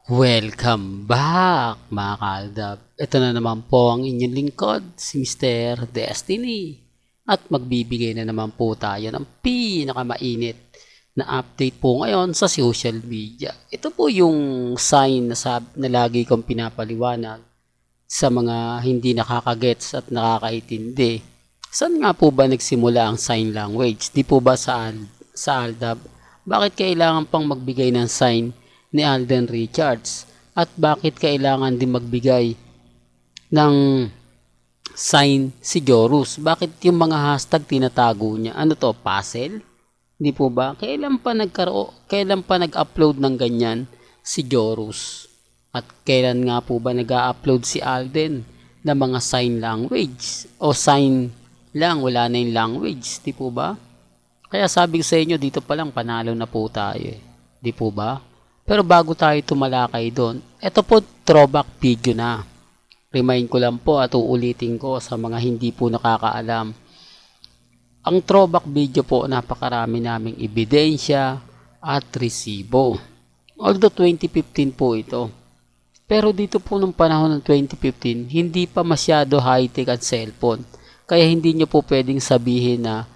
Welcome back mga kaaldab. Ito na naman po ang inyong lingkod, si Mr. Destiny. At magbibigay na naman po tayo ng pinakamainit na update po ngayon sa social media. Ito po yung sign na lagi kong pinapaliwanag sa mga hindi nakakagets at nakakaintindi. Saan nga po ba nagsimula ang sign language? Di po ba sa Aldab? Bakit kailangan pang magbigay ng sign ni Alden Richards? At bakit kailangan din magbigay ng sign si Jorus? Bakit yung mga hashtag tinatago niya? Ano to, puzzle? Hindi po ba? Kailan pa nag-upload ng ganyan si Jorus? At kailan nga po ba nag-upload si Alden ng mga sign language? O sign lang, wala na yung language, di po ba? Kaya sabi ko sa inyo, dito pa lang panalo na po tayo eh. Di po ba? Pero bago tayo tumalakay doon, ito po throwback video na. Remind ko lang po at uulitin ko sa mga hindi po nakakaalam. Ang throwback video po, napakarami naming ebidensya at resibo. Although 2015 po ito. Pero dito po nung panahon ng 2015, hindi pa masyado high-tech at cellphone. Kaya hindi nyo po pwedeng sabihin na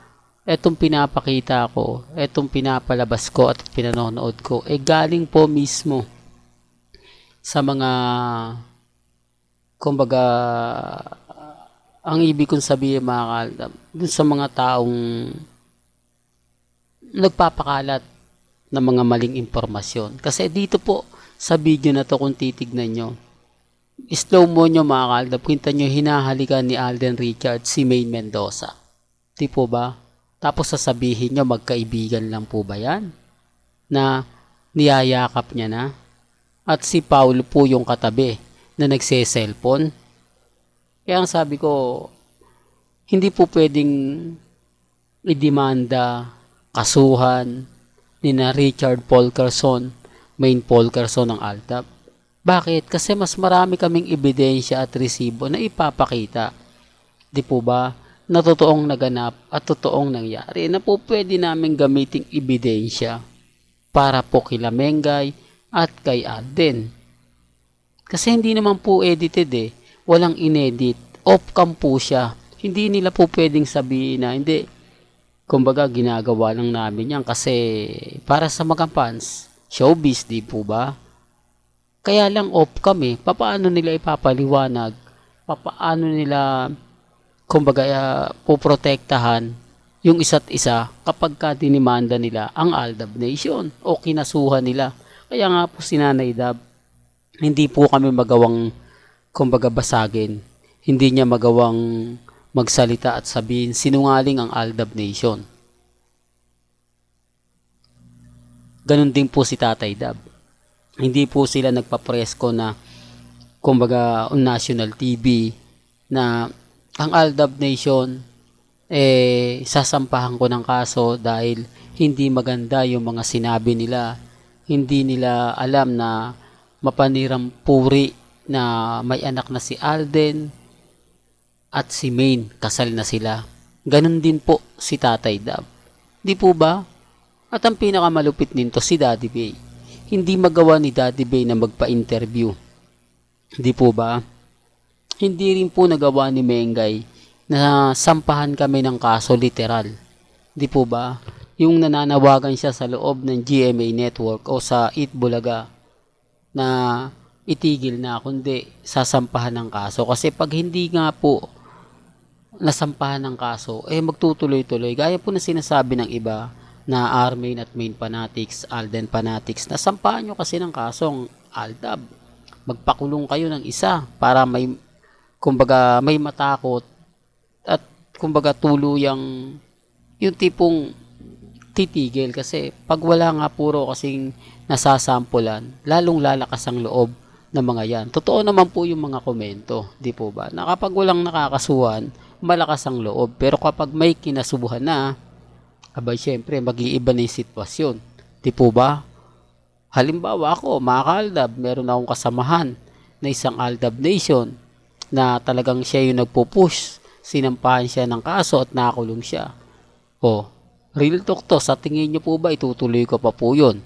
etong pinapakita ko, etong pinapalabas ko at pinanonood ko, galing po mismo sa mga, kumbaga, ang ibig kong sabihin mga kaaldab, dun sa mga taong nagpapakalat ng mga maling impormasyon. Kasi dito po, sa video na to kung titignan nyo, slow mo nyo mga kaaldab, kita nyo hinahalikan ni Alden Richards si Maine Mendoza. Di po ba? Tapos sasabihin nyo, magkaibigan lang po ba yan? Na niyayakap niya na? At si Paulo po yung katabi na nagse-cellphone. Kaya ang sabi ko, hindi po pwedeng idemanda, kasuhan, ni na Richard Polkerson, Maine Polkerson ng Aldab. Bakit? Kasi mas marami kaming ebidensya at resibo na ipapakita. Di po ba? Na totoong naganap at totoong nangyari na po pwede namin gamiting ebidensya para po kila Mengay at kay Alden. Kasi hindi naman po edited eh. Walang inedit. Off-cam po siya. Hindi nila po pwedeng sabihin na hindi. Kumbaga ginagawa lang namin yan kasi para sa mga fans, showbiz, di po ba? Kaya lang off-cam eh. Papaano nila ipapaliwanag? Papaano nila kumbaga poprotektahan yung isa't isa kapag ka dinimanda nila ang Aldab Nation o kinasuhan nila. Kaya nga po si Nanay Dab, hindi po kami magawang kumbaga basagin. Hindi niya magawang magsalita at sabihin sinungaling ang Aldab Nation. Ganon din po si Tatay Dab. Hindi po sila nagpapresko na kumbaga on national TV na ang Aldab Nation sasampahan ko ng kaso dahil hindi maganda yung mga sinabi nila. Hindi nila alam na mapanirang puri na may anak na si Alden at si Maine, kasal na sila. Ganon din po si Tatay Dab. Di po ba? At ang pinakamalupit nito si Daddy Bay. Hindi magawa ni Daddy Bay na magpa-interview. Di po ba? Hindi rin po nagawa ni Mengay na sampahan kami ng kaso literal. Di po ba? Yung nananawagan siya sa loob ng GMA Network o sa Eat Bulaga na itigil na kundi sasampahan ng kaso. Kasi pag hindi nga po nasampahan ng kaso, magtutuloy-tuloy. Gaya po na sinasabi ng iba na Armain at Maine Fanatics, Alden Fanatics, nasampahan nyo kasi ng kasong Aldab. Magpakulong kayo ng isa para kumbaga may matakot at kumbaga tuluyang yung tipong titigil kasi pag wala nga puro kasing nasasampulan, lalong lalakas ang loob ng mga yan. Totoo naman po yung mga komento, di po ba? Na kapag walang nakakasuhan, malakas ang loob. Pero kapag may kinasubuhan na, abay syempre mag-iiba na yung sitwasyon. Di po ba? Halimbawa ako, mga kaaldab, meron akong kasamahan na isang Aldab Nation na talagang siya yung nagpo-push, sinampahan siya ng kaso at nakulong siya. O, real talk to, sa tingin nyo po ba itutuloy ko pa po yun?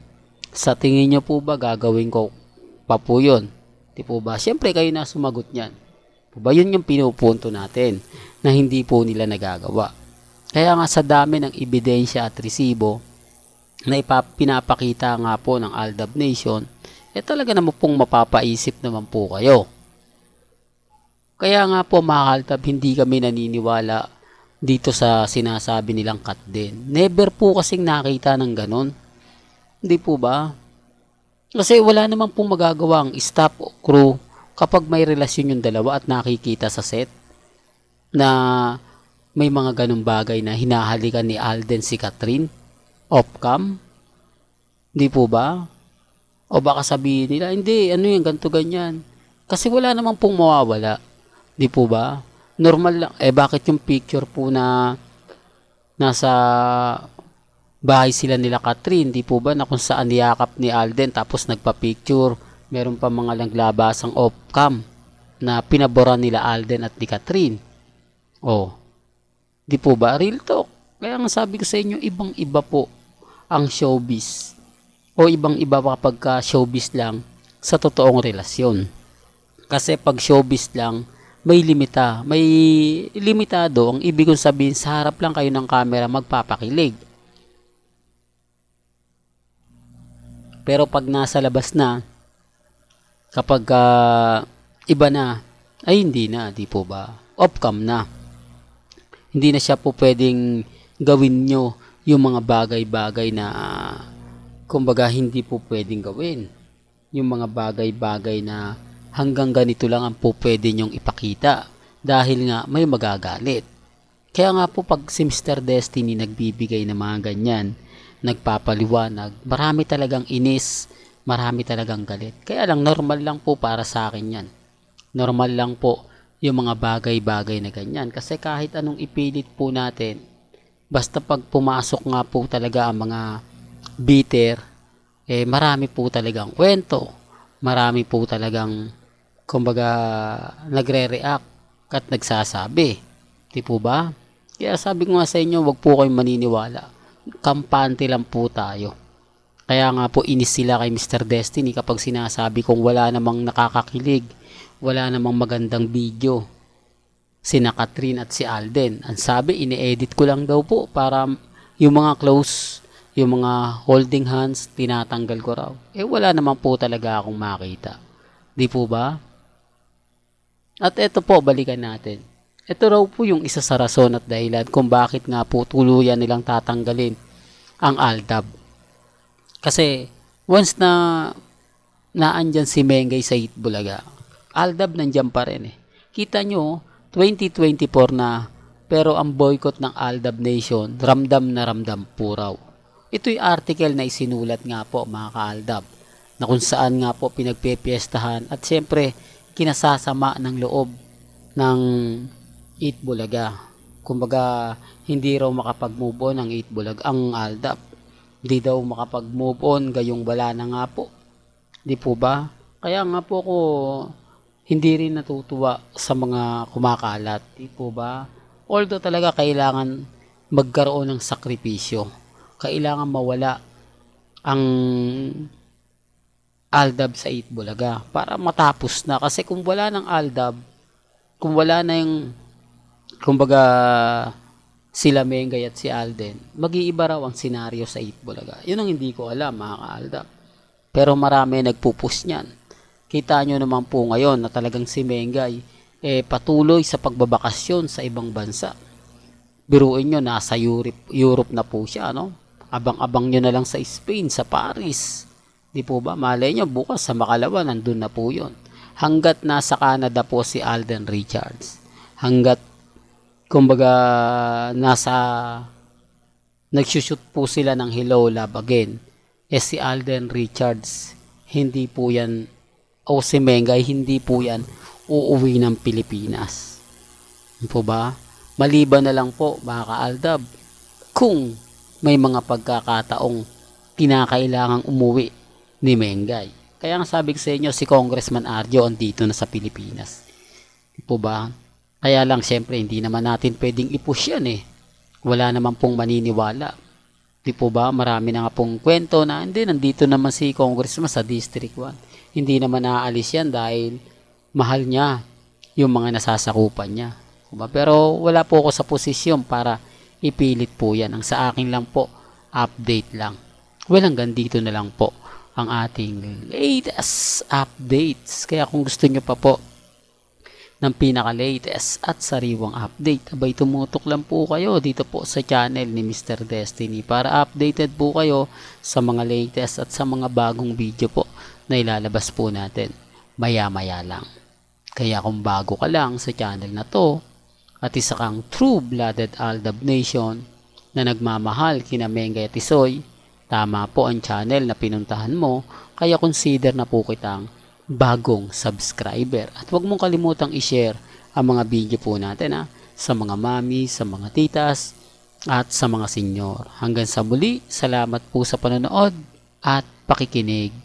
Sa tingin nyo po ba gagawin ko pa po yun. Di po ba? Siyempre kayo na sumagot niyan. Po ba? Yun yung pinupunto natin na hindi po nila nagagawa. Kaya nga sa dami ng ebidensya at resibo na pinapakita nga po ng Aldab Nation, talaga naman pong mapapaisip naman po kayo. Kaya nga po mga Aldab, hindi kami naniniwala dito sa sinasabi nilang cut din. Never po kasing nakita ng ganon. Hindi po ba? Kasi wala naman pong magagawa ang staff o crew kapag may relasyon yung dalawa at nakikita sa set na may mga ganong bagay na hinahalikan ni Alden si Catherine off-cam. Hindi po ba? O baka sabihin nila, hindi, ano yung ganito ganyan. Kasi wala naman pong mawawala. Hindi po ba? Normal lang. Bakit yung picture po na nasa bahay sila nila Catherine, di po ba, na kung saan niyakap ni Alden tapos nagpa-picture, meron pa mga langlabasang off-cam na pinaboran nila Alden at ni Catherine. Di po ba? Real talk. Kaya nga sabi ko sa inyo, ibang-iba po ang showbiz. O ibang-iba kapag ka showbiz lang sa totoong relasyon. Kasi pag showbiz lang, may limitado. Ang ibig kong sabihin, sa harap lang kayo ng camera magpapakilig. Pero pag nasa labas na, kapag iba na, ay hindi na, di po ba? Off-cam na. Hindi na siya po pwedeng gawin nyo yung mga bagay-bagay na kumbaga hindi po pwedeng gawin. Yung mga bagay-bagay na hanggang ganito lang ang po pwede nyong ipakita dahil nga may magagalit. Kaya nga po pag si Mr. Destiny nagbibigay ng mga ganyan, nagpapaliwanag, marami talagang inis, marami talagang galit. Kaya lang normal lang po para sa akin yan. Normal lang po yung mga bagay-bagay na ganyan. Kasi kahit anong ipilit po natin, basta pag pumasok nga po talaga ang mga bitter, marami po talagang kwento. Marami po talagang kumbaga nagre-react at nagsasabi. Di po ba? Kaya sabi ko nga sa inyo, wag po kayong maniniwala. Kampante lang po tayo. Kaya nga po inis sila kay Mr. Destiny kapag sinasabi kong wala namang nakakakilig, wala namang magandang video sina Catherine at si Alden. Ang sabi, ini-edit ko lang daw po para yung mga close, yung mga holding hands, tinatanggal ko raw. Wala naman po talaga akong makita. Di po ba? At ito po, balikan natin. Ito raw po yung isa sa rason at dahilan kung bakit nga po tuluyan nilang tatanggalin ang Aldab. Kasi once na naandyan si Mengay sa Itbulaga, Aldab nandyan pa rin eh. Kita nyo, 2024 na, pero ang boycott ng Aldab Nation, ramdam na ramdam po raw. Ito'y article na isinulat nga po mga ka-Aldab, na kung saan nga po pinagpepiestahan at siyempre kinasasama ng loob ng Itbulaga. Kumbaga, hindi raw makapag-move on ang Itbulaga, ang Aldab. Hindi daw makapag-move on, gayong wala na nga po. Di po ba? Kaya nga po ko hindi rin natutuwa sa mga kumakalat. Di po ba? Although talaga kailangan magkaroon ng sakripisyo. Kailangan mawala ang Aldab sa Itbulaga para matapos na. Kasi kung wala ng Aldab, kung wala na yung kumbaga sila Mengay at si Alden, mag-iiba raw ang senaryo sa Itbulaga. Yun ang hindi ko alam mga ka-Aldab. Pero marami nagpupus niyan. Kita nyo naman po ngayon na talagang si Mengay patuloy sa pagbabakasyon sa ibang bansa. Biruin nyo, nasa Europe na po siya, no? Abang-abang nyo na lang sa Spain, sa Paris. Di po ba? Malay nyo, bukas sa Makalawa, nandun na po yun. Hanggat nasa Canada po si Alden Richards. Hanggat, kumbaga, nagsushoot po sila ng Hello Love Again. Si Alden Richards, hindi po yan, o si Mengay, hindi po yan uuwi ng Pilipinas. Di po ba? Maliban na lang po, mga ka-Aldab, kung may mga pagkakataong kinakailangang umuwi ni Mengay. Kaya nga sabi ko sa inyo, si Congressman Arjo andito na sa Pilipinas. Di po ba? Kaya lang, syempre, hindi naman natin pwedeng i-push yan eh. Wala naman pong maniniwala. Di po ba? Marami na nga pong kwento na hindi, nandito naman si Congressman sa District 1. Hindi naman naaalis yan dahil mahal niya yung mga nasasakupan niya. Diba? Pero wala po ako sa posisyon para ipilit po yan. Ang sa akin lang po, update lang. Well, hanggang dito na lang po ang ating latest updates. Kaya kung gusto nyo pa po ng pinaka-latest at sariwang update, abay tumutok lang po kayo dito po sa channel ni Mr. Destiny para updated po kayo sa mga latest at sa mga bagong video po na ilalabas po natin maya-maya lang. Kaya kung bago ka lang sa channel na to at isa kang true-blooded Aldab Nation na nagmamahal kina Mengay at Isoy, tama po ang channel na pinuntahan mo, kaya consider na po kitang bagong subscriber. At huwag mong kalimutang i-share ang mga video po natin sa mga mami, sa mga titas, at sa mga senyor. Hanggang sa muli, salamat po sa panonood at pakikinig.